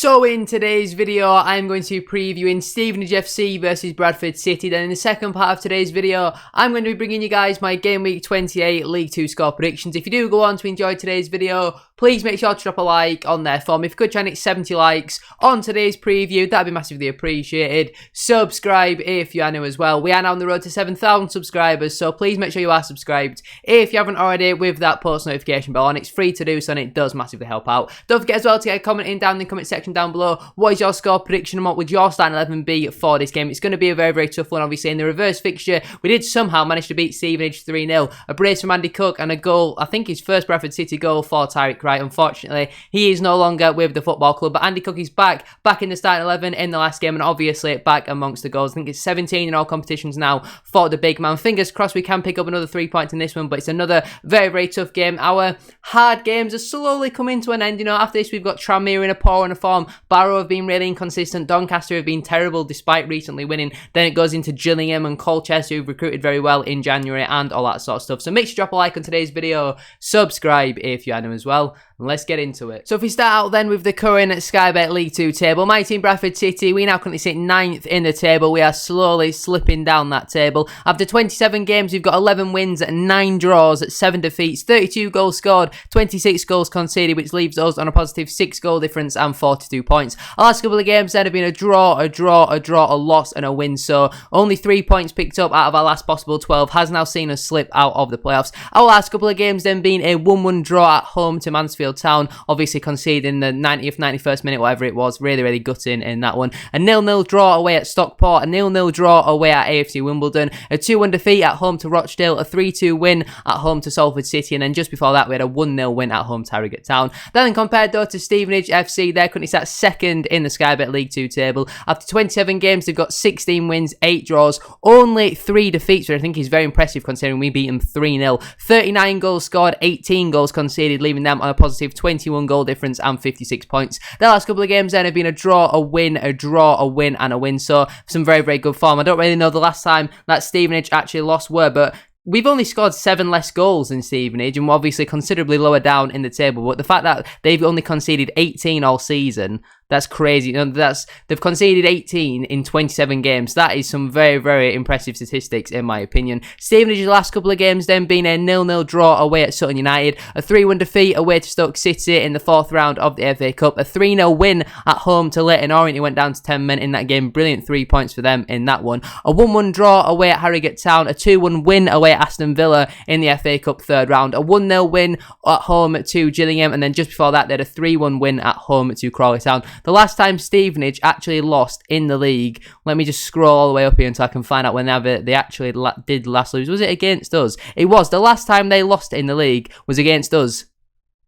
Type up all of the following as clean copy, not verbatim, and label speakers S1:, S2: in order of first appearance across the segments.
S1: So in today's video, I'm going to be previewing Stevenage FC versus Bradford City. Then in the second part of today's video, I'm going to be bringing you guys my Game Week 28 League 2 score predictions. If you do go on to enjoy today's video, please make sure to drop a like on there for me. If you could try and hit 70 likes on today's preview, that'd be massively appreciated. Subscribe if you are new as well. We are now on the road to 7,000 subscribers, so please make sure you are subscribed if you haven't already with that post notification bell on. It's free to do so and it does massively help out. Don't forget as well to get a comment in down in the comment section down below. What is your score prediction and what would your starting 11 be for this game? It's going to be a very, very tough one, obviously. In the reverse fixture, we did somehow manage to beat Stevenage 3-0. A brace from Andy Cook and a goal, I think his first Bradford City goal for Tyreek Wright. Unfortunately, he is no longer with the football club, but Andy Cook is back in the starting 11 in the last game and obviously back amongst the goals. I think it's 17 in all competitions now for the big man. Fingers crossed we can pick up another 3 points in this one, but it's another very, very tough game. Our hard games are slowly coming to an end. You know, after this, we've got Tranmere in a poor run of form. Barrow have been really inconsistent. Doncaster have been terrible despite recently winning. Then it goes into Gillingham and Colchester, who've recruited very well in January and all that sort of stuff. So make sure to drop a like on today's video. Subscribe if you are new as well. Let's get into it. So if we start out then with the current Sky Bet League 2 table, my team Bradford City, we now currently sit 9th in the table. We are slowly slipping down that table. After 27 games, we've got 11 wins, 9 draws, 7 defeats, 32 goals scored, 26 goals conceded, which leaves us on a positive 6 goal difference and 42 points. Our last couple of games then have been a draw, a loss and a win. So only 3 points picked up out of our last possible 12 has now seen us slip out of the playoffs. Our last couple of games then being a 1-1 draw at home to Mansfield Town, obviously conceding the 90th, 91st minute, whatever it was. Really, really gutting in that one. A 0-0 draw away at Stockport, a 0-0 draw away at AFC Wimbledon, a 2-1 defeat at home to Rochdale, a 3-2 win at home to Salford City, and then just before that we had a 1-0 win at home to Harrogate Town. Then compared though to Stevenage FC, they're currently sat second in the Sky Bet League 2 table. After 27 games, they've got 16 wins, 8 draws, only 3 defeats, which I think is very impressive considering we beat them 3-0. 39 goals scored, 18 goals conceded, leaving them on a positive 21 goal difference and 56 points. The last couple of games then have been a draw, a win, a draw, a win, and a win. So some very, very good form. I don't really know the last time that Stevenage actually lost were, but we've only scored 7 less goals in Stevenage and we're obviously considerably lower down in the table. But the fact that they've only conceded 18 all season, that's crazy. You know, they've conceded 18 in 27 games. That is some very, very impressive statistics in my opinion. Stevenage's last couple of games then being a 0-0 draw away at Sutton United, a 3-1 defeat away to Stoke City in the 4th round of the FA Cup, a 3-0 win at home to Leyton Orient. It went down to 10 men in that game. Brilliant 3 points for them in that one. A 1-1 draw away at Harrogate Town, a 2-1 win away at Aston Villa in the FA Cup 3rd round, a 1-0 win at home to Gillingham, and then just before that they had a 3-1 win at home to Crawley Town. The last time Stevenage actually lost in the league, let me just scroll all the way up here until I can find out whenever they actually did last lose. Was it against us? It was. The last time they lost in the league was against us.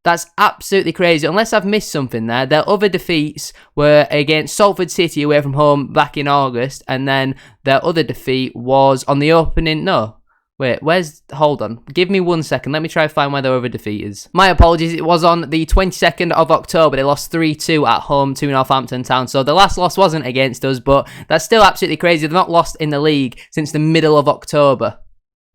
S1: That's absolutely crazy. Unless I've missed something there. Their other defeats were against Salford City away from home back in August, and then their other defeat was on the opening... No. Wait, hold on. Give me 1 second. Let me try to find where their other defeat is. My apologies. It was on the 22nd of October. They lost 3-2 at home to Northampton Town. So the last loss wasn't against us, but that's still absolutely crazy. They've not lost in the league since the middle of October.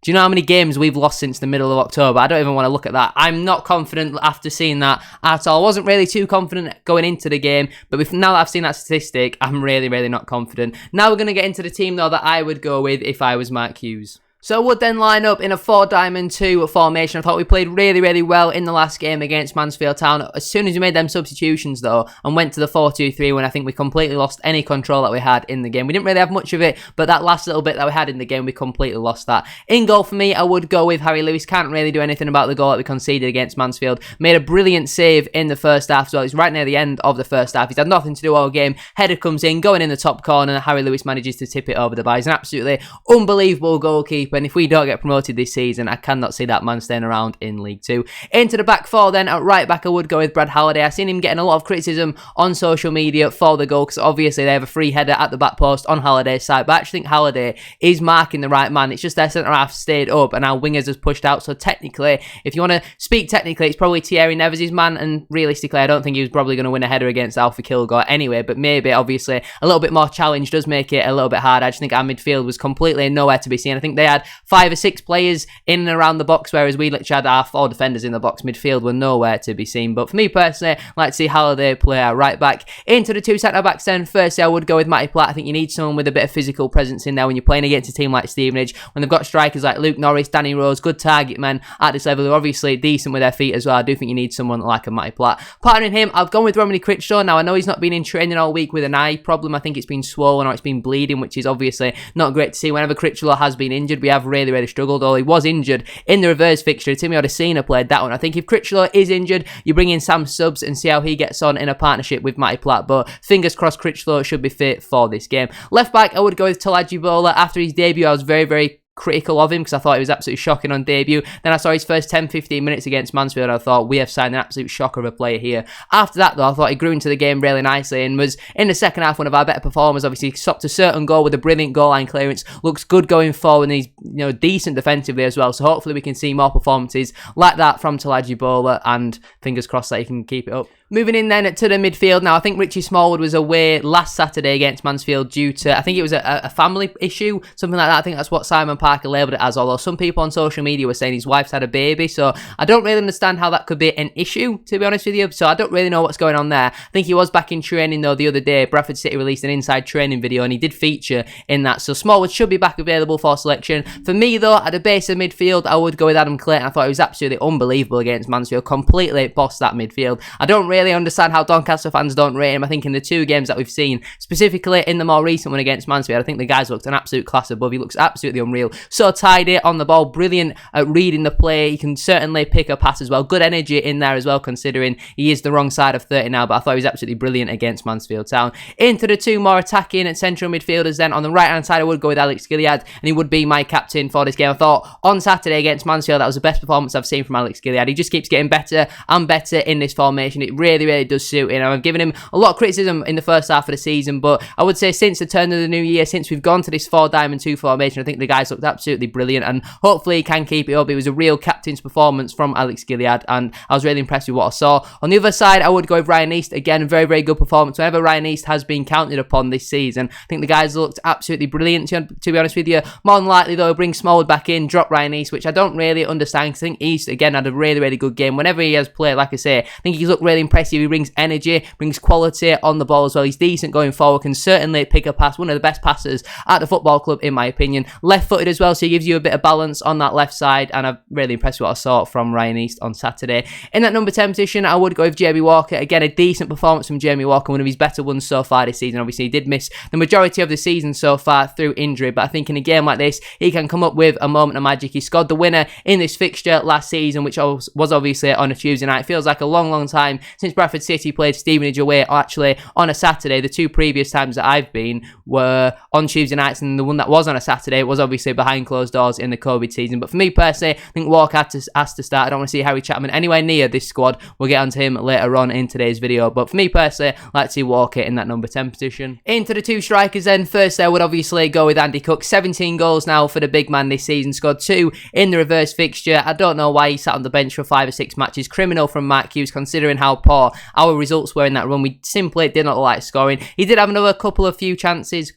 S1: Do you know how many games we've lost since the middle of October? I don't even want to look at that. I'm not confident after seeing that at all. I wasn't really too confident going into the game, but now that I've seen that statistic, I'm really, really not confident. Now we're going to get into the team, though, that I would go with if I was Mark Hughes. So I would then line up in a 4-diamond-2 formation. I thought we played really, really well in the last game against Mansfield Town. As soon as we made them substitutions, though, and went to the 4-2-3, when I think we completely lost any control that we had in the game. We didn't really have much of it, but that last little bit that we had in the game, we completely lost that. In goal for me, I would go with Harry Lewis. Can't really do anything about the goal that we conceded against Mansfield. Made a brilliant save in the first half, so it's right near the end of the first half. He's had nothing to do all game. Header comes in, going in the top corner, and Harry Lewis manages to tip it over the bar. He's an absolutely unbelievable goalkeeper, and if we don't get promoted this season, I cannot see that man staying around in League 2. Into the back four then, at right back I would go with Brad Halliday. I've seen him getting a lot of criticism on social media for the goal, because obviously they have a free header at the back post on Halliday's side, but I actually think Halliday is marking the right man. It's just their centre-half stayed up and our wingers has pushed out, so technically, if you want to speak technically, it's probably Thierry Neves' man, and realistically I don't think he was probably going to win a header against Alfie Kilgore anyway, but maybe obviously a little bit more challenge does make it a little bit hard. I just think our midfield was completely nowhere to be seen. I think they had had 5 or 6 players in and around the box, whereas we literally had our 4 defenders in the box. Midfield were nowhere to be seen. But for me personally, I'd like to see Halliday play our right back. Into the 2 centre-backs then. Firstly, I would go with Matty Platt. I think you need someone with a bit of physical presence in there when you're playing against a team like Stevenage, when they've got strikers like Luke Norris, Danny Rose, good target men at this level. They're obviously decent with their feet as well. I do think you need someone like a Matty Platt. Partnering him, I've gone with Romany Critchlow. Now, I know he's not been in training all week with an eye problem. I think it's been swollen or it's been bleeding, which is obviously not great to see. Whenever Critchlow has been injured, we have really struggled. Although he was injured in the reverse fixture, Timmy Odesina played that one. I think if Critchlow is injured, you bring in Sam Stubbs and see how he gets on in a partnership with Matty Platt. But fingers crossed, Critchlow should be fit for this game. Left back, I would go with Talajibola. After his debut, I was very critical of him because I thought he was absolutely shocking on debut. Then I saw his first 10-15 minutes against Mansfield and I thought we have signed an absolute shocker of a player here. After that though, I thought he grew into the game really nicely and was in the second half one of our better performers. Obviously he stopped a certain goal with a brilliant goal line clearance, looks good going forward and he's decent defensively as well, so hopefully we can see more performances like that from Talajibola and fingers crossed that he can keep it up. Moving in then to the midfield. Now, I think Richie Smallwood was away last Saturday against Mansfield due to, I think it was a family issue, something like that. I think that's what Simon Parker labelled it as, although some people on social media were saying his wife's had a baby, so I don't really understand how that could be an issue, to be honest with you, so I don't really know what's going on there. I think he was back in training, though, the other day. Bradford City released an inside training video, and he did feature in that, so Smallwood should be back available for selection. For me, though, at the base of midfield, I would go with Adam Clayton. I thought he was absolutely unbelievable against Mansfield, completely bossed that midfield. I don't really understand how Doncaster fans don't rate him. I think in the 2 games that we've seen, specifically in the more recent one against Mansfield, I think the guys looked an absolute class above. He looks absolutely unreal. So tidy on the ball, brilliant at reading the play. He can certainly pick a pass as well. Good energy in there as well, considering he is the wrong side of 30 now, but I thought he was absolutely brilliant against Mansfield Town. Into the 2 more attacking and central midfielders then. On the right-hand side, I would go with Alex Gilliard, and he would be my captain for this game. I thought on Saturday against Mansfield, that was the best performance I've seen from Alex Gilliard. He just keeps getting better and better in this formation. It really does suit him. I've given him a lot of criticism in the first half of the season, but I would say since the turn of the new year, since we've gone to this 4-diamond-2 formation, I think the guys looked absolutely brilliant, and hopefully he can keep it up. It was a real captain's performance from Alex Gilliard, and I was really impressed with what I saw. On the other side, I would go with Ryan East. Again, very good performance. Whenever Ryan East has been counted upon this season, I think the guys looked absolutely brilliant, to be honest with you. More than likely, though, bring Smallwood back in, drop Ryan East, which I don't really understand, because I think East, again, had a really good game. Whenever he has played, like I say, I think he's looked really impressive. He brings energy, brings quality on the ball as well. He's decent going forward, can certainly pick a pass, one of the best passers at the football club in my opinion. Left-footed as well, so he gives you a bit of balance on that left side, and I'm really impressed with what I saw from Ryan East on Saturday. In that number 10 position, I would go with Jamie Walker. Again, a decent performance from Jamie Walker, one of his better ones so far this season. Obviously, he did miss the majority of the season so far through injury, but I think in a game like this, he can come up with a moment of magic. He scored the winner in this fixture last season, which was obviously on a Tuesday night. It feels like a long time since Bradford City played Stevenage away, actually on a Saturday. The 2 previous times that I've been were on Tuesday nights, and the one that was on a Saturday was obviously behind closed doors in the COVID season. But for me personally, I think Walker has to start. I don't want to see Harry Chapman anywhere near this squad. We'll get onto him later on in today's video, but for me personally, I'd like to see Walker in that number 10 position. Into the 2 strikers then. First, I would obviously go with Andy Cook. 17 goals now for the big man this season, scored 2 in the reverse fixture. I don't know why he sat on the bench for 5 or 6 matches. Criminal from Mark Hughes, considering how poor our results were in that run. We simply did not like scoring. He did have another few chances. Is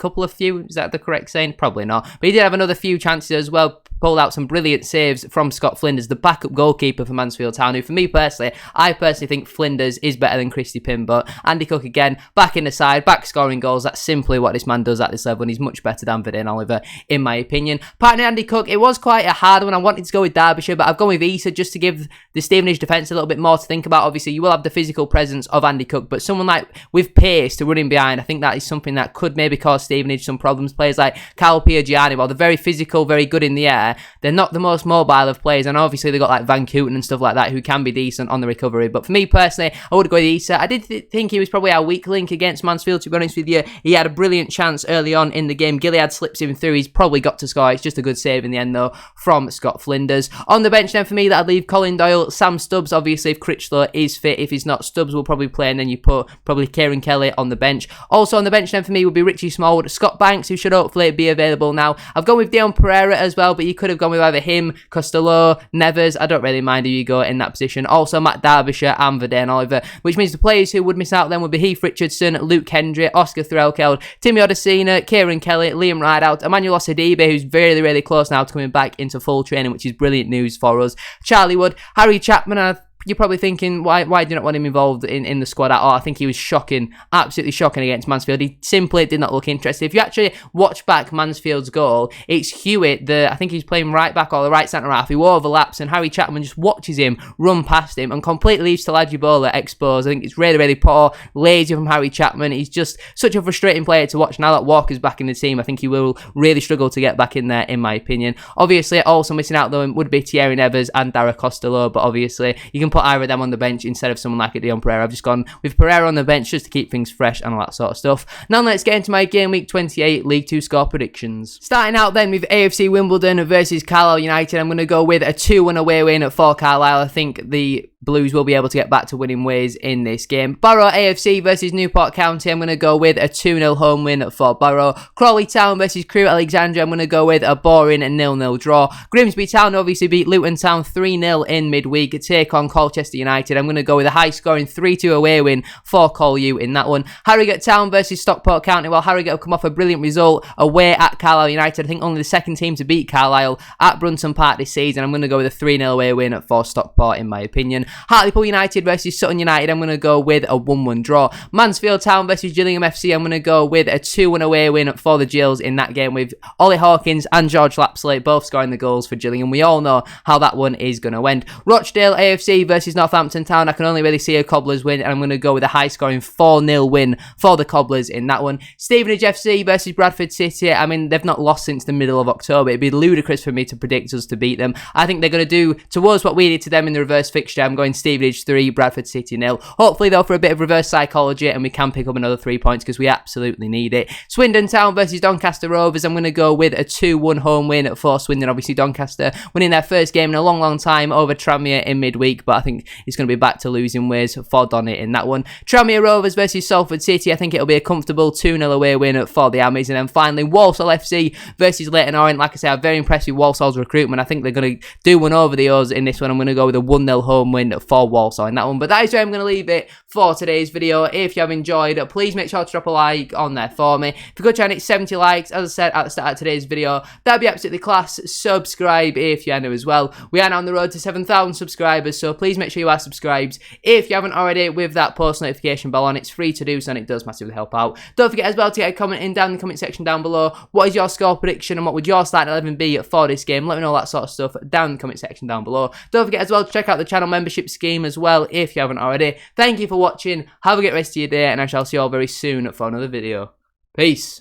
S1: that the correct saying? Probably not. But he did have another few chances as well. Pulled out some brilliant saves from Scott Flinders, the backup goalkeeper for Mansfield Town, who for me personally, I personally think Flinders is better than Christy Pym, but Andy Cook again, back in the side, back scoring goals. That's simply what this man does at this level, and he's much better than Verdane Oliver, in my opinion. Partner Andy Cook, it was quite a hard one. I wanted to go with Derbyshire, but I've gone with Issa just to give the Stevenage defence a little bit more to think about. Obviously, you will have the physical presence of Andy Cook, but someone like with pace to run in behind, I think that is something that could maybe cause Stevenage some problems. Players like Carl Piergianni, while they're very physical, very good in the air, they're not the most mobile of players, and obviously they've got like Van Kooten and stuff like that who can be decent on the recovery. But for me personally, I would go with Issa. I did think he was probably our weak link against Mansfield, to be honest with you. He had a brilliant chance early on in the game. Gilliard slips him through. He's probably got to score. It's just a good save in the end though from Scott Flinders. On the bench then for me, that'd leave Colin Doyle, Sam Stubbs, obviously if Critchlow is fit. If he's not, Stubbs will probably play, and then you put probably Kieran Kelly on the bench. Also on the bench then for me would be Richie Smallwood, Scott Banks, who should hopefully be available now. I've gone with Dion Pereira as well, but you could have gone with either him, Costello, Nevers. I don't really mind who you go in that position. Also, Matt Derbyshire and Verdane Oliver, which means the players who would miss out then would be Heath Richardson, Luke Hendry, Oscar Threlkeld, Timmy Odesina, Kieran Kelly, Liam Rideout, Emmanuel Osadibe, who's really close now to coming back into full training, which is brilliant news for us. Charlie Wood, Harry Chapman, you're probably thinking, why do you not want him involved in the squad at all? I think he was shocking, absolutely shocking against Mansfield. He simply did not look interested. If you actually watch back Mansfield's goal, it's Hewitt, I think he's playing right back or the right centre half, who overlaps, and Harry Chapman just watches him run past him and completely leaves Talajibola exposed. I think it's really poor, lazy from Harry Chapman. He's just such a frustrating player to watch. Now that Walker's back in the team, I think he will really struggle to get back in there, in my opinion. Obviously, also missing out though would be Thierry Nevers and Dara Costello, but obviously you can put either of them on the bench instead of someone like Dion Pereira. I've just gone with Pereira on the bench just to keep things fresh and all that sort of stuff. Now let's get into my game week 28 League 2 score predictions. Starting out then with AFC Wimbledon versus Carlisle United, I'm going to go with a 2-1 away win for Carlisle. I think the Blues will be able to get back to winning ways in this game. Barrow AFC versus Newport County, I'm going to go with a 2-0 home win for Barrow. Crawley Town versus Crewe Alexandria, I'm going to go with a boring 0-0 draw. Grimsby Town obviously beat Luton Town 3-0 in midweek. Take on Colchester United, I'm going to go with a high scoring 3-2 away win for Col U in that one. Harrogate Town versus Stockport County, well, Harrogate have come off a brilliant result away at Carlisle United. I think only the second team to beat Carlisle at Brunton Park this season. I'm going to go with a 3-0 away win for Stockport in my opinion. Hartlepool United versus Sutton United, I'm going to go with a 1-1 draw. Mansfield Town versus Gillingham FC, I'm going to go with a 2-1 away win for the Gills in that game, with Ollie Hawkins and George Lapsley both scoring the goals for Gillingham. We all know how that one is going to end. Rochdale AFC versus Northampton Town, I can only really see a Cobblers win, and I'm going to go with a high scoring 4-0 win for the Cobblers in that one. Stevenage FC versus Bradford City, I mean, they've not lost since the middle of October. It'd be ludicrous for me to predict us to beat them. I think they're going to do towards what we did to them in the reverse fixture. I'm going Stevenage 3, Bradford City 0. Hopefully though, for a bit of reverse psychology, and we can pick up another 3 points because we absolutely need it. Swindon Town versus Doncaster Rovers, I'm going to go with a 2-1 home win for Swindon. Obviously Doncaster winning their first game in a long time over Tranmere in midweek, but I think it's going to be back to losing ways for Donny in that one. Tranmere Rovers versus Salford City, I think it'll be a comfortable 2-0 away win for the Armies. And then finally Walsall FC versus Leyton Orient. Like I say, I'm very impressed with Walsall's recruitment. I think they're going to do one over the O's in this one. I'm going to go with a 1-0 home win for Walsall in that one. But that is where I'm going to leave it for today's video. If you have enjoyed, please make sure to drop a like on there for me. If you could try and hit 70 likes, as I said at the start of today's video, that'd be absolutely class. Subscribe if you are new as well. We are now on the road to 7,000 subscribers, so please make sure you are subscribed if you haven't already, with that post notification bell on. It's free to do so and it does massively help out. Don't forget as well to get a comment in down in the comment section down below. What is your score prediction and what would your starting 11 be for this game? Let me know all that sort of stuff down in the comment section down below. Don't forget as well to check out the channel membership scheme as well if you haven't already. Thank you for watching, have a great rest of your day, and I shall see you all very soon for another video. Peace.